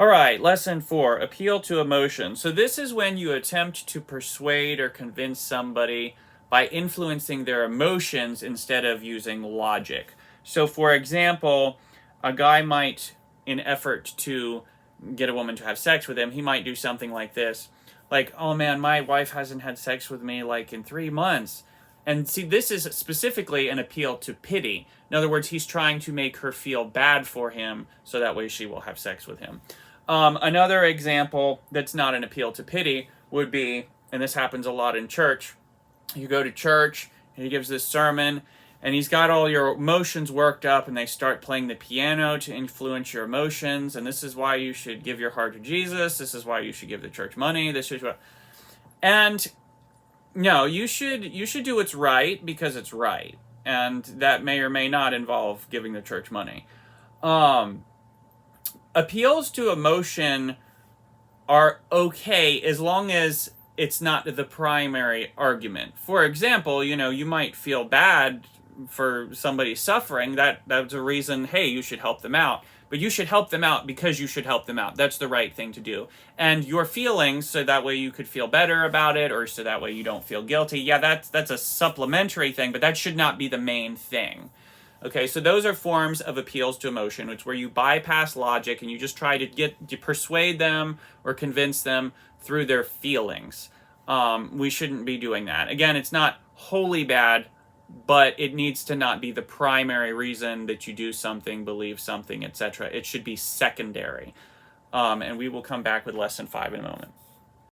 All right, lesson 4, appeal to emotion. So this is when you attempt to persuade or convince somebody by influencing their emotions instead of using logic. So for example, a guy might, in effort to get a woman to have sex with him, he might do something like this. Like, oh man, my wife hasn't had sex with me like in 3 months. And see, this is specifically an appeal to pity. In other words, he's trying to make her feel bad for him so that way she will have sex with him. Another example that's not an appeal to pity would be, and this happens a lot in church, you go to church and he gives this sermon and he's got all your emotions worked up and they start playing the piano to influence your emotions, and this is why you should give your heart to Jesus, this is why you should give the church money, this is what, and no, you should do what's right because it's right, and that may or may not involve giving the church money. Appeals to emotion are okay as long as it's not the primary argument. For example, you might feel bad for somebody suffering. That's a reason, hey, you should help them out. But you should help them out because you should help them out. That's the right thing to do. And your feelings, so that way you could feel better about it, or so that way you don't feel guilty. Yeah, that's a supplementary thing, but that should not be the main thing. Okay, so those are forms of appeals to emotion. It's where you bypass logic and you just try to persuade them or convince them through their feelings. We shouldn't be doing that. Again, it's not wholly bad, but it needs to not be the primary reason that you do something, believe something, etc. It should be secondary. And we will come back with lesson 5 in a moment.